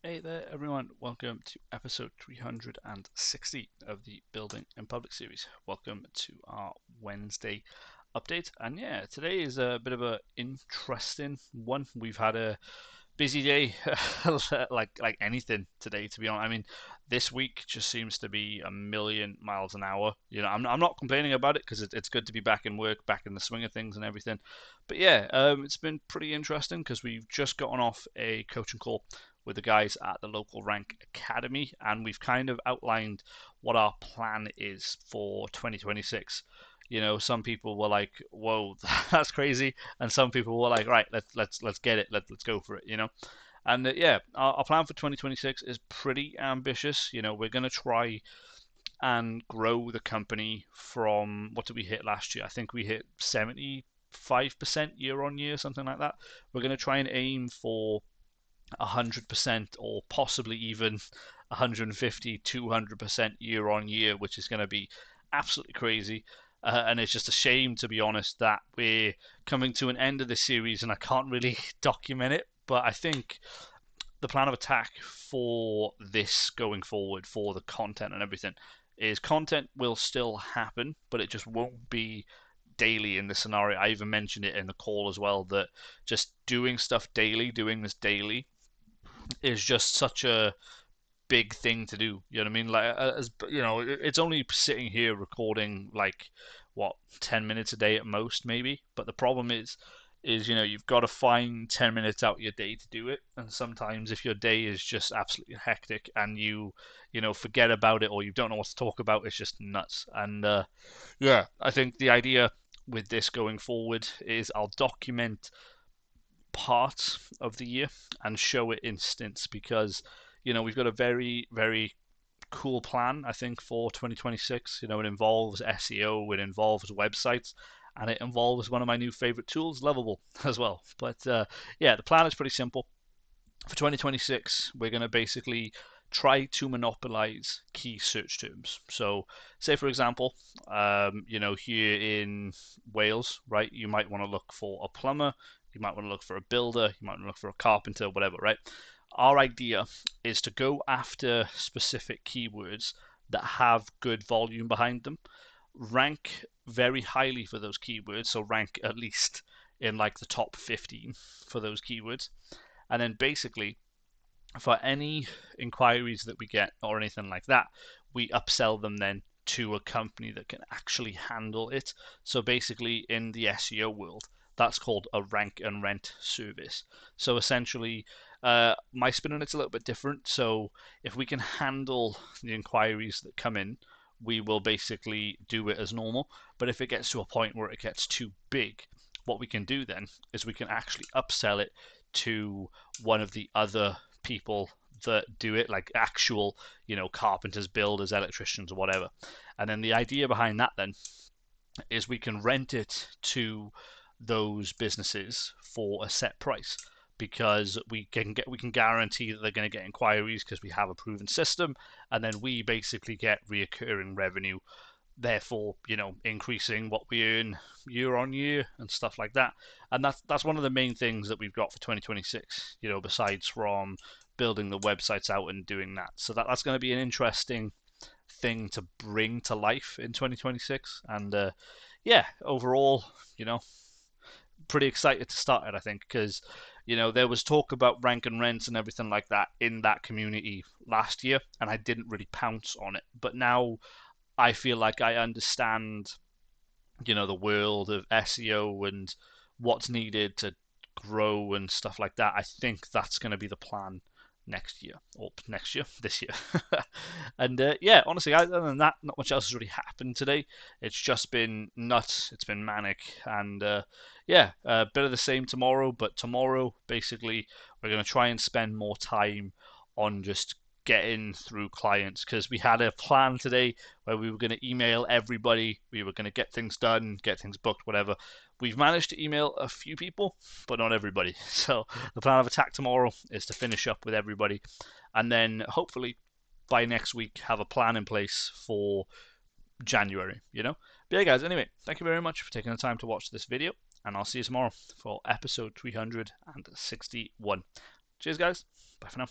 Hey there, everyone. Welcome to episode 360 of the Building in Public series. Welcome to our Wednesday update. And yeah, today is a bit of an interesting one. We've had a busy day, like anything today, to be honest. I mean, this week just seems to be a million miles an hour. I'm not complaining about it because it's good to be back in work, back in the swing of things and everything. But yeah, it's been pretty interesting because we've just gotten off a coaching call with the guys at the local Rank Academy, and we've kind of outlined what our plan is for 2026. Some people were like, "Whoa, that's crazy," and some people were like, "Right, let's get it, let's go for it." And yeah, our plan for 2026 is pretty ambitious. We're gonna try and grow the company from what did we hit last year? I think we hit 75% year on year, something like that. We're gonna try and aim for 100% or possibly even 150, 200% year on year, which is going to be absolutely crazy. And it's just a shame, to be honest, that we're coming to an end of this series and I can't really document it. But I think the plan of attack for this going forward, for the content and everything, is content will still happen, but it just won't be daily in the scenario. I even mentioned it in the call as well that just doing stuff daily, doing this daily, is just such a big thing to do. You know what I mean? Like, as it's only sitting here recording like what 10 minutes a day at most, maybe. But the problem is you've got to find 10 minutes out of your day to do it. And sometimes if your day is just absolutely hectic and you forget about it or you don't know what to talk about, it's just nuts. And yeah, I think the idea with this going forward is I'll document part of the year and show it in stints because we've got a very very cool plan I think for 2026. It involves SEO, it involves websites, and it involves one of my new favorite tools, Lovable, as well. But yeah, the plan is pretty simple. For 2026 we're going to basically try to monopolize key search terms. So say for example, here in Wales, right, you might want to look for a plumber, you might want to look for a builder, you might want to look for a carpenter, whatever, right? Our idea is to go after specific keywords that have good volume behind them, rank very highly for those keywords, so rank at least in like the top 15 for those keywords, and then basically for any inquiries that we get or anything like that, we upsell them then to a company that can actually handle it. So basically, in the SEO world, that's called a rank and rent service. So essentially, my spin on it's a little bit different. So if we can handle the inquiries that come in, we will basically do it as normal. But if it gets to a point where it gets too big, what we can do then is we can actually upsell it to one of the other people that do it, like actual, carpenters, builders, electricians, or whatever. And then the idea behind that then is we can rent it to those businesses for a set price because we can guarantee that they're going to get inquiries because we have a proven system, and then we basically get reoccurring revenue, therefore increasing what we earn year on year and stuff like that. And that's one of the main things that we've got for 2026, besides from building the websites out and doing that. So that's going to be an interesting thing to bring to life in 2026. And yeah, overall, pretty excited to start it, I think, because there was talk about rank and rents and everything like that in that community last year, and I didn't really pounce on it. But now I feel like I understand, the world of SEO and what's needed to grow and stuff like that. I think that's going to be the plan this year. And yeah, honestly, other than that, not much else has really happened today. It's just been nuts. It's been manic, and yeah, a bit of the same tomorrow. But tomorrow, basically, we're going to try and spend more time on just getting through clients because we had a plan today where we were going to email everybody, we were going to get things done, get things booked, whatever. We've managed to email a few people, but not everybody. So the plan of attack tomorrow is to finish up with everybody, and then hopefully by next week have a plan in place for January. But yeah, guys. Anyway, thank you very much for taking the time to watch this video, and I'll see you tomorrow for episode 361. Cheers, guys. Bye for now.